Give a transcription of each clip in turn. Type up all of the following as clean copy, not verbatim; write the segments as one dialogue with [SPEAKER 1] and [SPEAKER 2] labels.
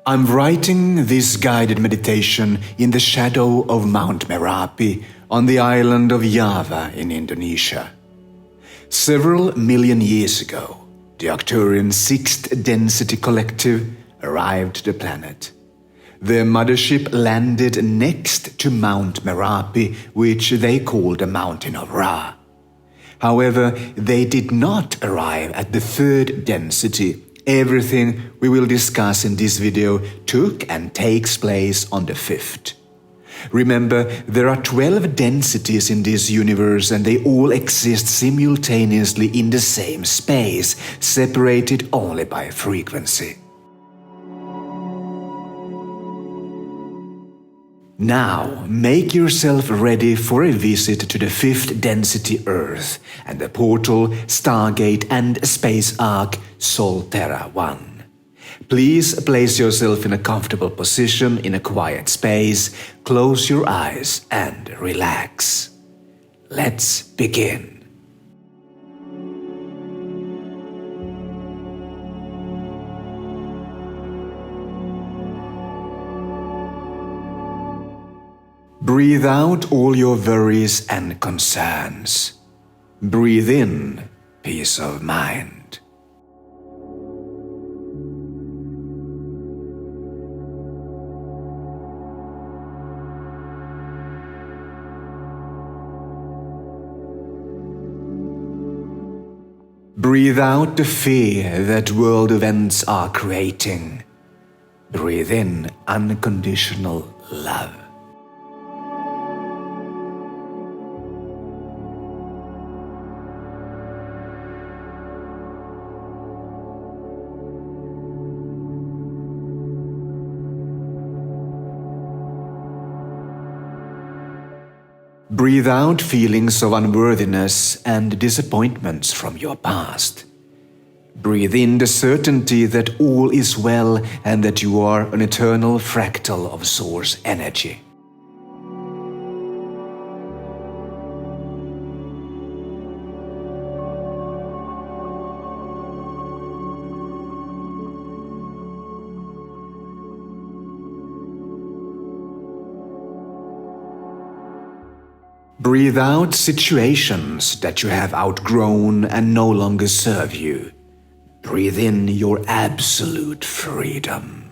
[SPEAKER 1] I'm writing this guided meditation in the shadow of Mount Merapi on the island of Java in Indonesia. Several million years ago, the Arcturian sixth density collective arrived to the planet. Their mothership landed next to Mount Merapi, which they called the Mountain of Ra. However, they did not arrive at the third density. Everything we will discuss in this video took and takes place on the fifth. Remember, there are 12 densities in this universe and they all exist simultaneously in the same space, separated only by frequency. Now, make yourself ready for a visit to the fifth density Earth and the portal, Stargate and space ark Soltera One. Please place yourself in a comfortable position in a quiet space, close your eyes and relax. Let's begin. Breathe out all your worries and concerns. Breathe in peace of mind. Breathe out the fear that world events are creating. Breathe in unconditional love. Breathe out feelings of unworthiness and disappointments from your past. Breathe in the certainty that all is well and that you are an eternal fractal of source energy. Breathe out situations that you have outgrown and no longer serve you. Breathe in your absolute freedom.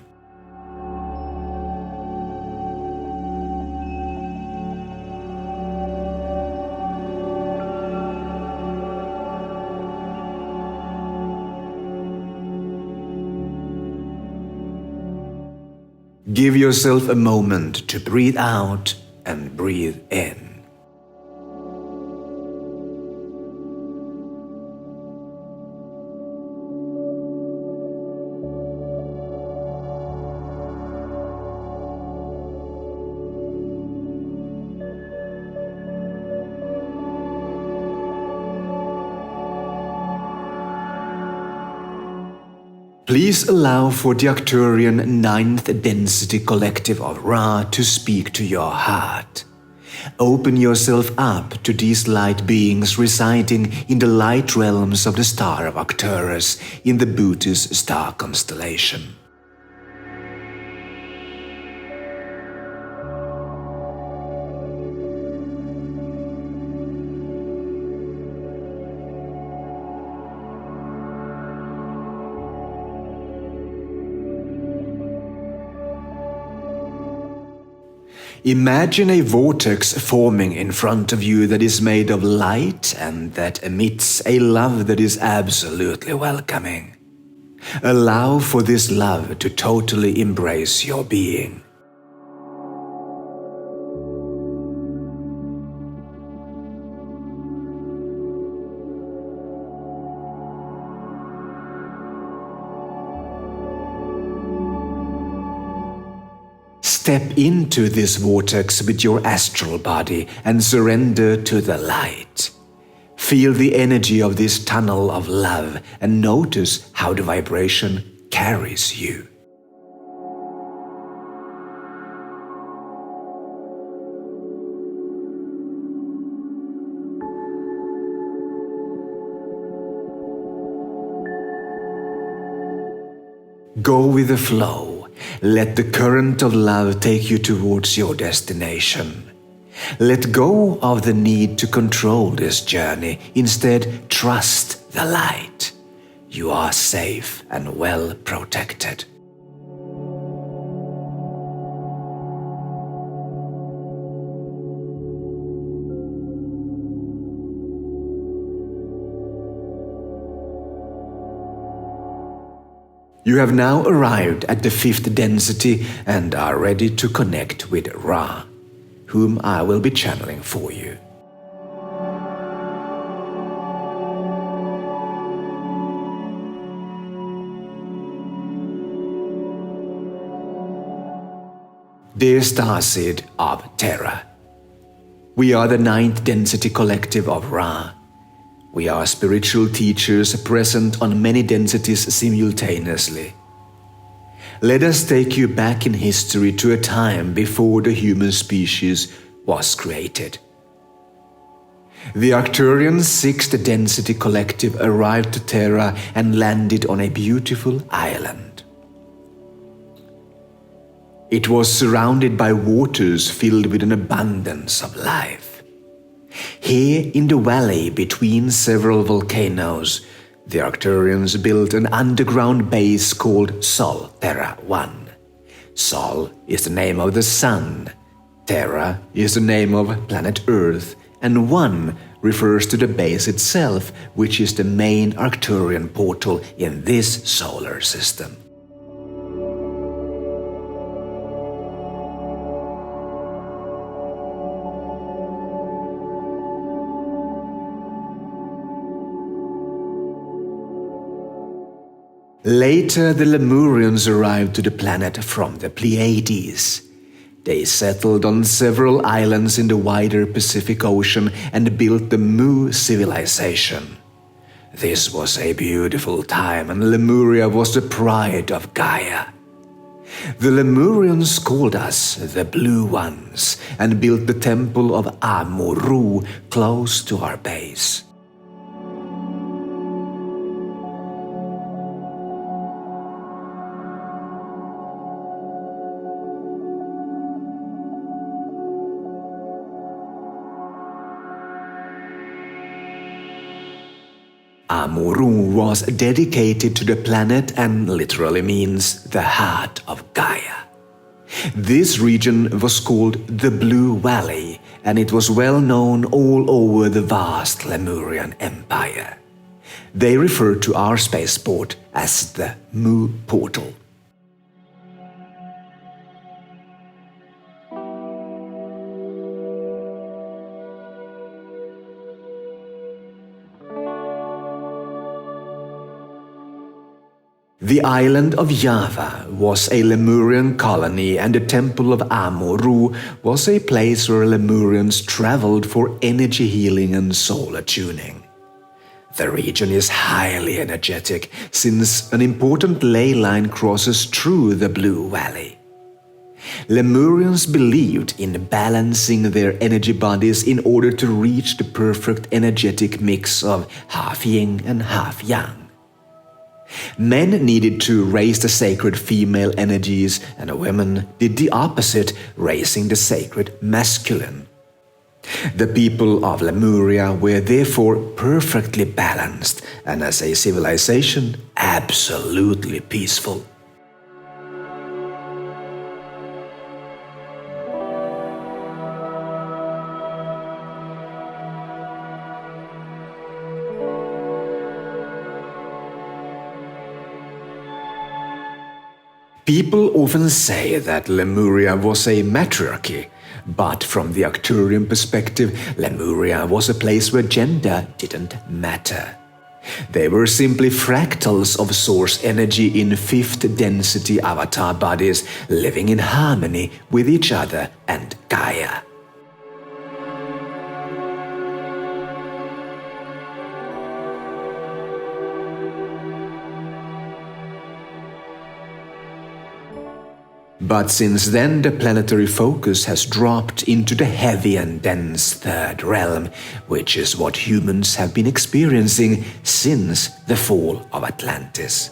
[SPEAKER 1] Give yourself a moment to breathe out and breathe in. Please allow for the Arcturian ninth density collective of Ra to speak to your heart. Open yourself up to these light beings residing in the light realms of the star of Arcturus in the Bootes star constellation. Imagine a vortex forming in front of you that is made of light and that emits a love that is absolutely welcoming. Allow for this love to totally embrace your being. Step into this vortex with your astral body and surrender to the light. Feel the energy of this tunnel of love and notice how the vibration carries you. Go with the flow. Let the current of love take you towards your destination. Let go of the need to control this journey. Instead, trust the light. You are safe and well protected. You have now arrived at the 5th density and are ready to connect with Ra, whom I will be channeling for you. Dear Starseed of Terra, we are the 9th density collective of Ra. We are spiritual teachers present on many densities simultaneously. Let us take you back in history to a time before the human species was created. The Arcturian 6th density collective arrived to Terra and landed on a beautiful island. It was surrounded by waters filled with an abundance of life. Here in the valley between several volcanoes, the Arcturians built an underground base called Soltera One. Sol is the name of the sun, Terra is the name of planet Earth, and One refers to the base itself, which is the main Arcturian portal in this solar system. Later, the Lemurians arrived to the planet from the Pleiades. They settled on several islands in the wider Pacific Ocean and built the Mu civilization. This was a beautiful time, and Lemuria was the pride of Gaia. The Lemurians called us the Blue Ones and built the temple of Amuru close to our base. Amuru was dedicated to the planet and literally means the heart of Gaia. This region was called the Blue Valley, and it was well known all over the vast Lemurian Empire. They referred to our spaceport as the Mu Portal. The island of Java was a Lemurian colony, and the temple of Amuru was a place where Lemurians traveled for energy healing and soul attuning. The region is highly energetic since an important ley line crosses through the Blue Valley. Lemurians believed in balancing their energy bodies in order to reach the perfect energetic mix of half yin and half yang. Men needed to raise the sacred female energies, and women did the opposite, raising the sacred masculine. The people of Lemuria were therefore perfectly balanced, and as a civilization, absolutely peaceful. People often say that Lemuria was a matriarchy, but from the Arcturian perspective, Lemuria was a place where gender didn't matter. They were simply fractals of source energy in 5th density avatar bodies living in harmony with each other and Gaia. But since then, the planetary focus has dropped into the heavy and dense 3rd realm, which is what humans have been experiencing since the fall of Atlantis.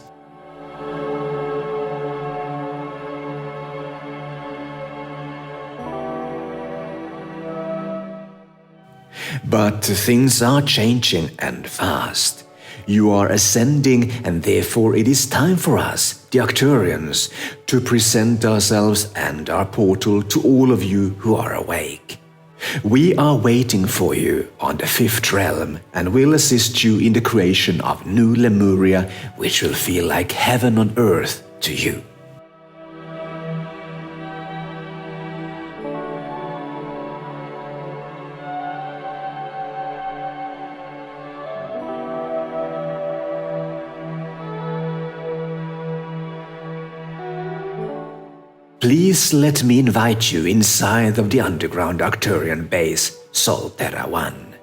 [SPEAKER 1] But things are changing and fast. You are ascending, and therefore it is time for us, the Arcturians, to present ourselves and our portal to all of you who are awake. We are waiting for you on the fifth realm and will assist you in the creation of new Lemuria, which will feel like heaven on earth to you. Please let me invite you inside of the underground Arcturian base, Soltera One.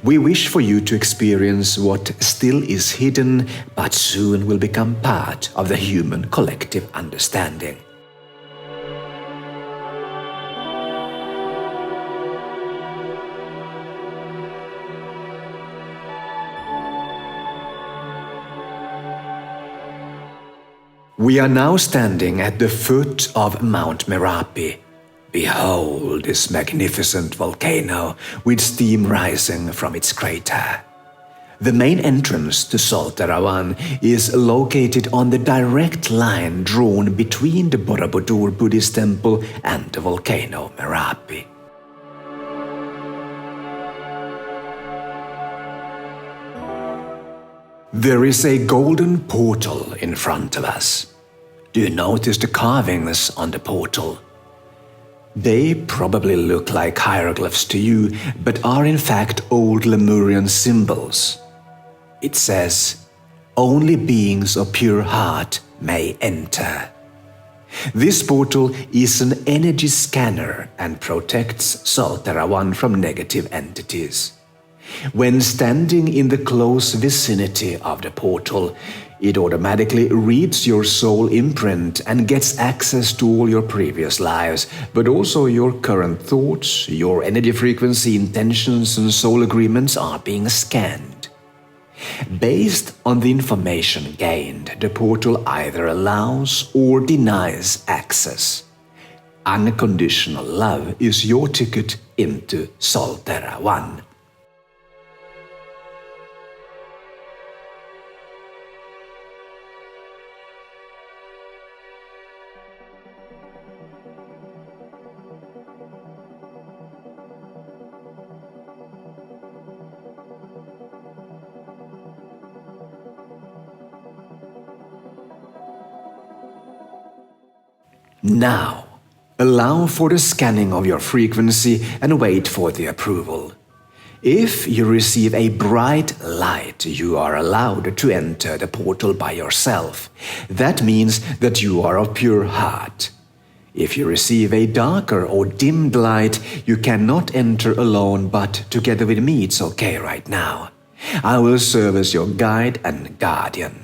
[SPEAKER 1] We wish for you to experience what still is hidden, but soon will become part of the human collective understanding. We are now standing at the foot of Mount Merapi. Behold this magnificent volcano with steam rising from its crater. The main entrance to Soltera One is located on the direct line drawn between the Borobudur Buddhist temple and the volcano Merapi. There is a golden portal in front of us. Do you notice the carvings on the portal? They probably look like hieroglyphs to you, but are in fact old Lemurian symbols. It says, "Only beings of pure heart may enter." This portal is an energy scanner and protects Soltera One from negative entities. When standing in the close vicinity of the portal, it automatically reads your soul imprint and gets access to all your previous lives, but also your current thoughts, your energy frequency, intentions, and soul agreements are being scanned. Based on the information gained, the portal either allows or denies access. Unconditional love is your ticket into Soltera One. Now, allow for the scanning of your frequency and wait for the approval. If you receive a bright light, you are allowed to enter the portal by yourself. That means that you are of pure heart. If you receive a darker or dimmed light, you cannot enter alone, but together with me it's okay right now. I will serve as your guide and guardian.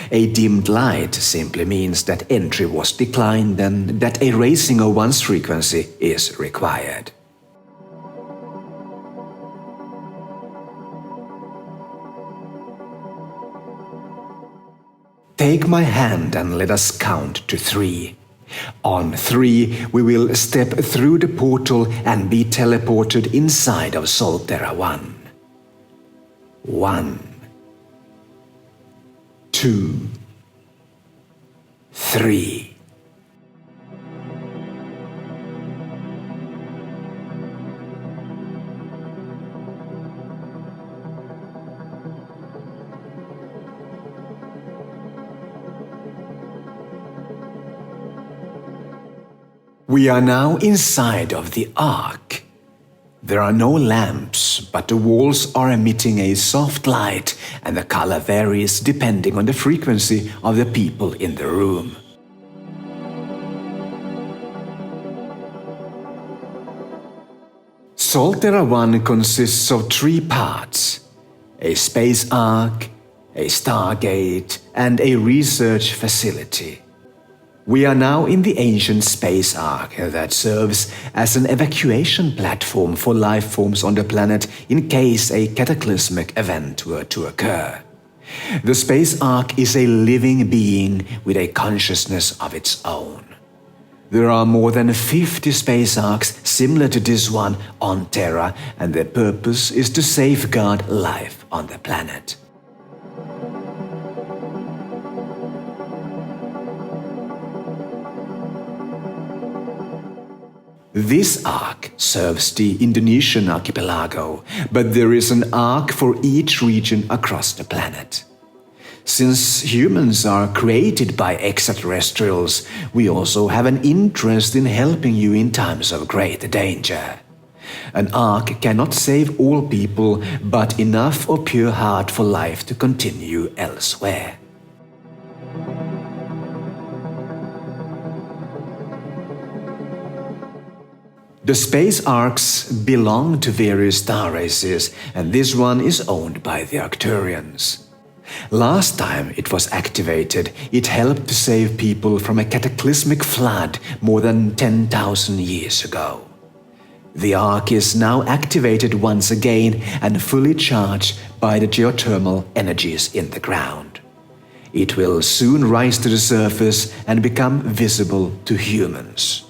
[SPEAKER 1] A dimmed light simply means that entry was declined and that a raising of one's frequency is required. Take my hand and let us count to 3. On 3, we will step through the portal and be teleported inside of Soltera One. 1, 2, 3. We are now inside of the Ark. There are no lamps, but the walls are emitting a soft light and the color varies depending on the frequency of the people in the room. Soltera One consists of 3 parts: a space ark, a Stargate, and a research facility. We are now in the ancient space ark that serves as an evacuation platform for life forms on the planet in case a cataclysmic event were to occur. The space ark is a living being with a consciousness of its own. There are more than 50 space arcs similar to this one on Terra, and their purpose is to safeguard life on the planet. This arc serves the Indonesian archipelago, but there is an arc for each region across the planet. Since humans are created by extraterrestrials, we also have an interest in helping you in times of great danger. An ark cannot save all people, but enough of pure heart for life to continue elsewhere. The space arcs belong to various star races, and this one is owned by the Arcturians. Last time it was activated, it helped to save people from a cataclysmic flood more than 10,000 years ago. The arc is now activated once again and fully charged by the geothermal energies in the ground. It will soon rise to the surface and become visible to humans.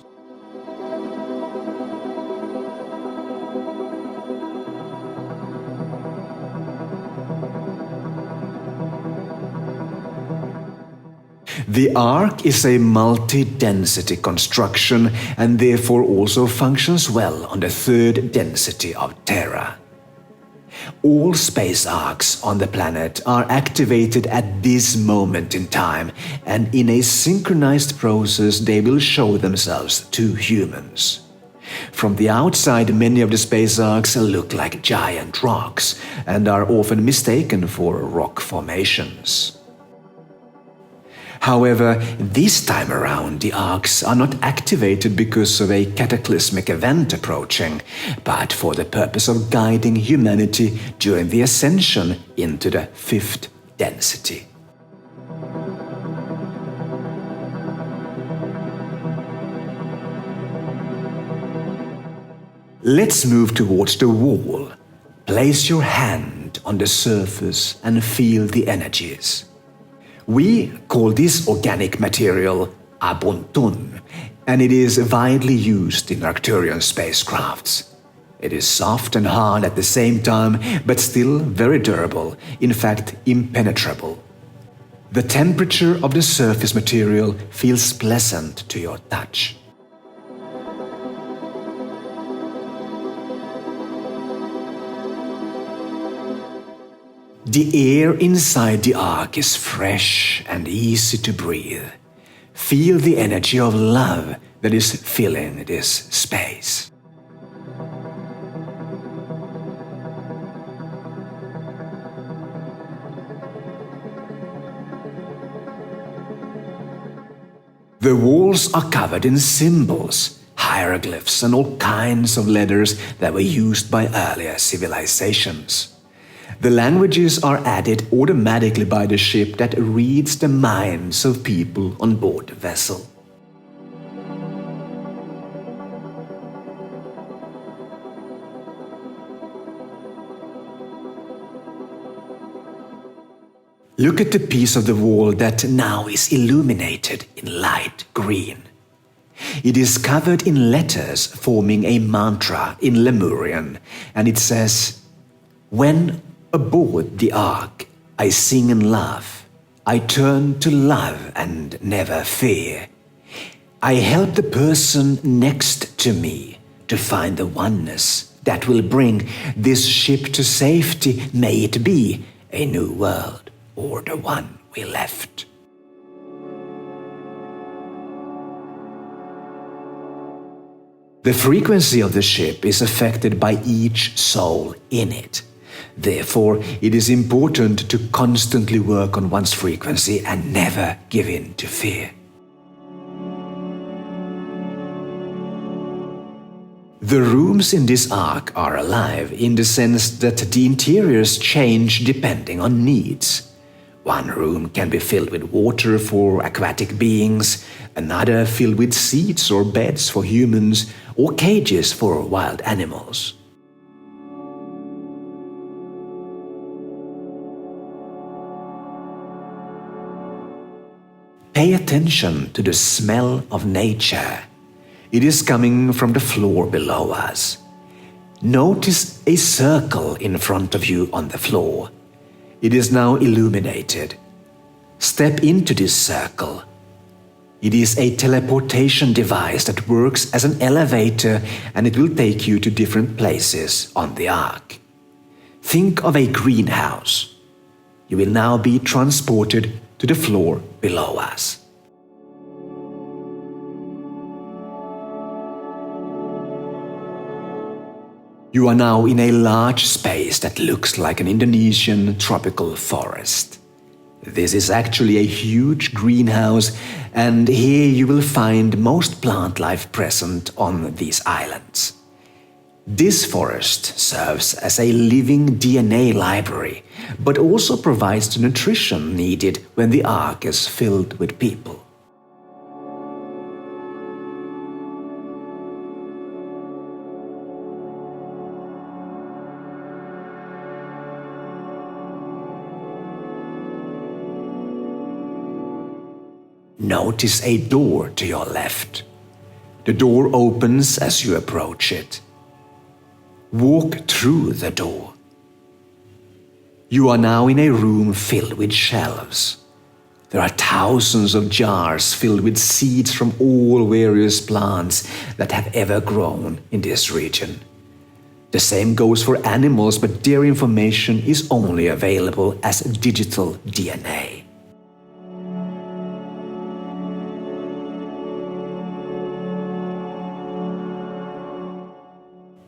[SPEAKER 1] The arc is a multi-density construction and therefore also functions well on the third density of Terra. All space arcs on the planet are activated at this moment in time, and in a synchronized process they will show themselves to humans. From the outside, many of the space arcs look like giant rocks and are often mistaken for rock formations. However, this time around the arcs are not activated because of a cataclysmic event approaching, but for the purpose of guiding humanity during the ascension into the fifth density. Let's move towards the wall. Place your hand on the surface and feel the energies. We call this organic material abuntun, and it is widely used in Arcturian spacecrafts. It is soft and hard at the same time, but still very durable, in fact impenetrable. The temperature of the surface material feels pleasant to your touch. The air inside the ark is fresh and easy to breathe. Feel the energy of love that is filling this space. The walls are covered in symbols, hieroglyphs, and all kinds of letters that were used by earlier civilizations. The languages are added automatically by the ship that reads the minds of people on board the vessel. Look at the piece of the wall that now is illuminated in light green. It is covered in letters forming a mantra in Lemurian, and it says, "When aboard the ark, I sing and laugh. I turn to love and never fear. I help the person next to me to find the oneness that will bring this ship to safety, may it be a new world or the one we left." The frequency of the ship is affected by each soul in it. Therefore, it is important to constantly work on one's frequency and never give in to fear. The rooms in this ark are alive in the sense that the interiors change depending on needs. One room can be filled with water for aquatic beings, another filled with seats or beds for humans, or cages for wild animals. Pay attention to the smell of nature It is coming from the floor below us. Notice a circle in front of you on the floor. It is now illuminated. Step into this circle. It is a teleportation device that works as an elevator, and it will take you to different places on the Ark. Think of a greenhouse. You will now be transported to the floor below us. You are now in a large space that looks like an Indonesian tropical forest. This is actually a huge greenhouse, and here you will find most plant life present on these islands. This forest serves as a living DNA library, but also provides the nutrition needed when the Ark is filled with people. Notice a door to your left. The door opens as you approach it. Walk through the door. You are now in a room filled with shelves. There are thousands of jars filled with seeds from all various plants that have ever grown in this region. The same goes for animals, but their information is only available as digital DNA.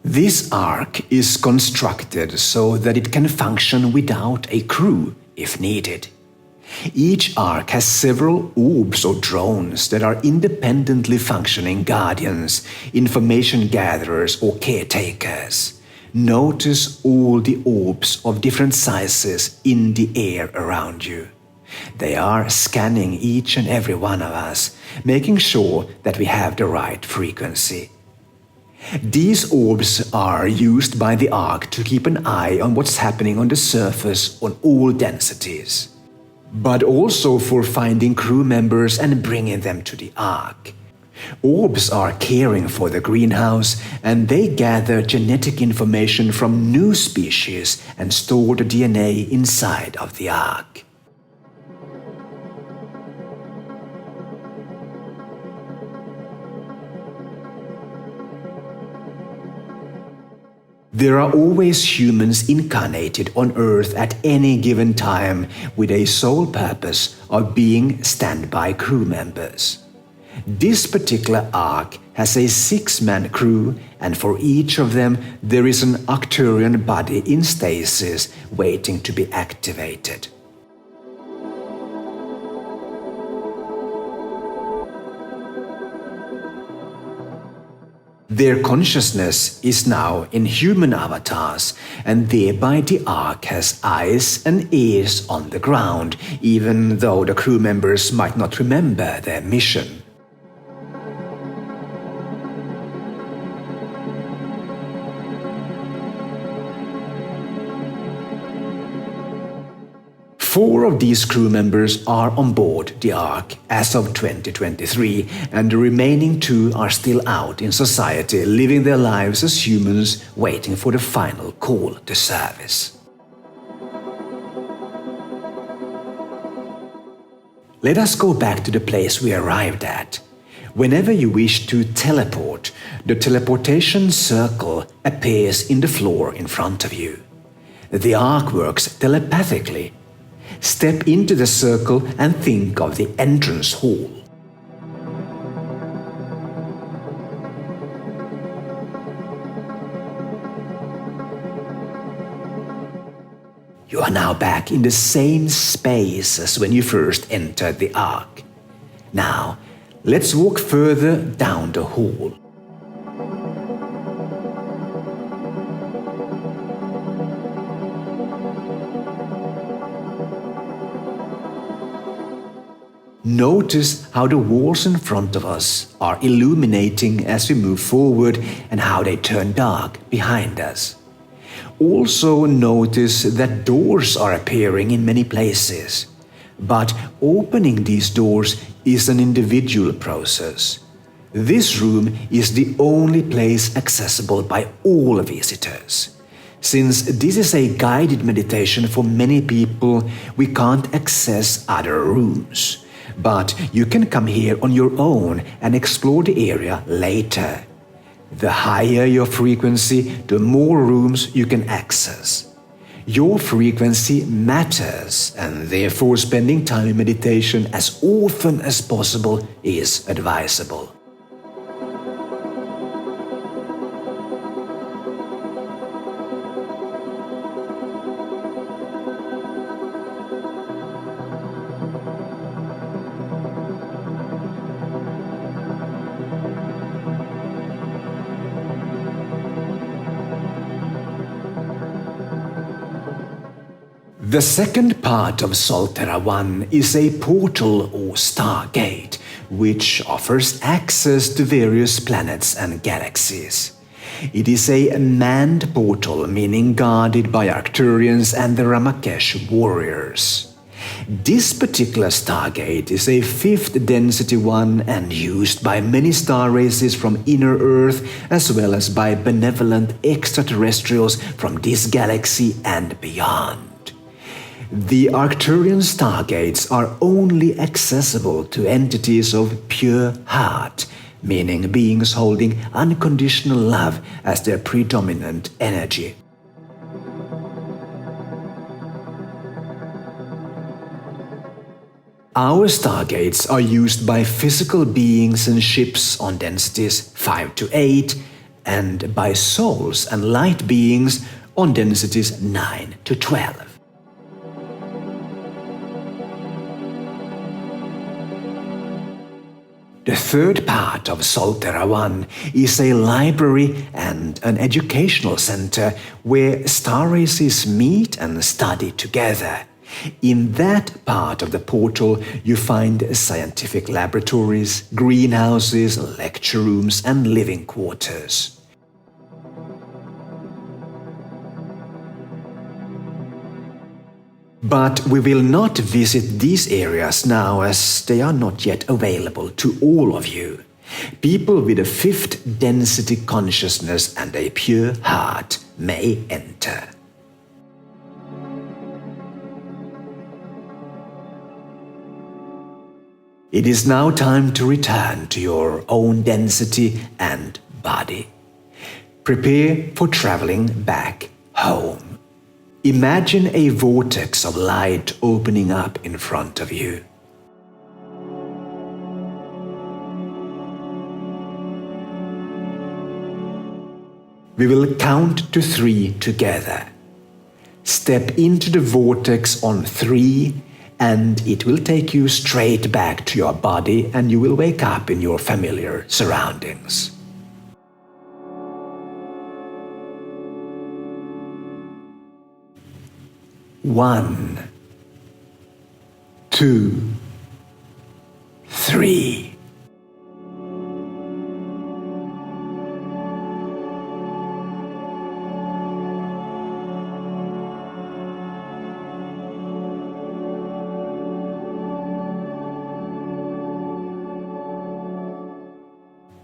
[SPEAKER 1] This Ark is constructed so that it can function without a crew if needed. Each Ark has several orbs or drones that are independently functioning guardians, information gatherers or caretakers. Notice all the orbs of different sizes in the air around you. They are scanning each and every one of us, making sure that we have the right frequency. These orbs are used by the Ark to keep an eye on what's happening on the surface on all densities, but also for finding crew members and bringing them to the Ark. Orbs are caring for the greenhouse, and they gather genetic information from new species and store the DNA inside of the Ark. There are always humans incarnated on Earth at any given time with a sole purpose of being standby crew members. This particular Ark has a 6-man crew, and for each of them there is an Arcturian body in stasis waiting to be activated. Their consciousness is now in human avatars, and thereby the Ark has eyes and ears on the ground, even though the crew members might not remember their mission. Four of these crew members are on board the Ark as of 2023, and the remaining 2 are still out in society, living their lives as humans, waiting for the final call to service. Let us go back to the place we arrived at. Whenever you wish to teleport, the teleportation circle appears in the floor in front of you. The Ark works telepathically. Step into the circle and think of the entrance hall. You are now back in the same space as when you first entered the Ark. Now, let's walk further down the hall. Notice how the walls in front of us are illuminating as we move forward and how they turn dark behind us. Also notice that doors are appearing in many places, but opening these doors is an individual process. This room is the only place accessible by all visitors. Since this is a guided meditation for many people, we can't access other rooms. But you can come here on your own and explore the area later. The higher your frequency, the more rooms you can access. Your frequency matters, and therefore spending time in meditation as often as possible is advisable. The second part of Soltera One is a portal or Stargate, which offers access to various planets and galaxies. It is a manned portal, meaning guarded by Arcturians and the Ramakesh warriors. This particular Stargate is a 5th density one and used by many star races from inner Earth as well as by benevolent extraterrestrials from this galaxy and beyond. The Arcturian Stargates are only accessible to entities of pure heart, meaning beings holding unconditional love as their predominant energy. Our Stargates are used by physical beings and ships on densities 5 to 8, and by souls and light beings on densities 9 to 12. The third part of Soltera One is a library and an educational center where star races meet and study together. In that part of the portal, you find scientific laboratories, greenhouses, lecture rooms, and living quarters. But we will not visit these areas now as they are not yet available to all of you. People with a 5th density consciousness and a pure heart may enter. It is now time to return to your own density and body. Prepare for traveling back home. Imagine a vortex of light opening up in front of you. We will count to 3 together. Step into the vortex on 3, and it will take you straight back to your body, and you will wake up in your familiar surroundings. 1, 2, 3.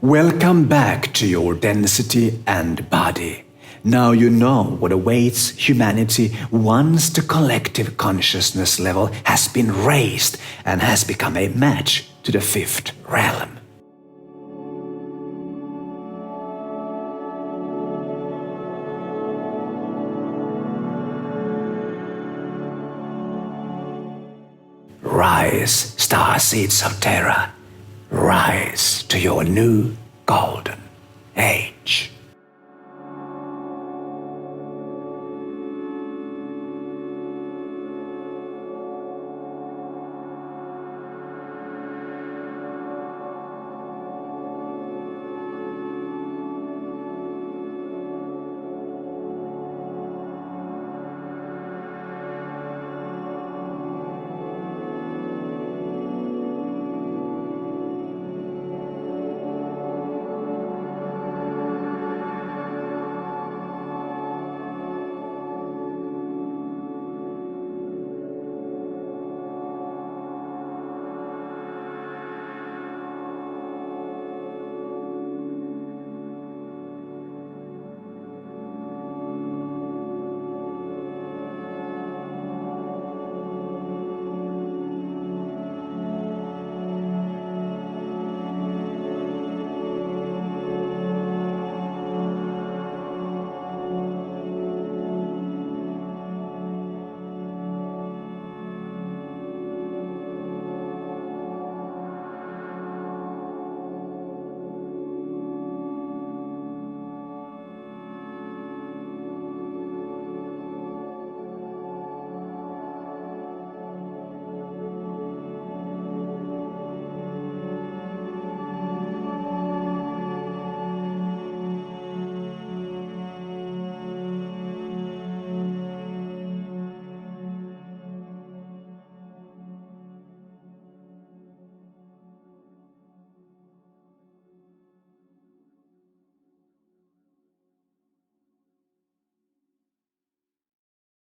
[SPEAKER 1] Welcome back to your density and body. Now you know what awaits humanity once the collective consciousness level has been raised and has become a match to the 5th realm. Rise, starseeds of Terra. Rise to your new golden age.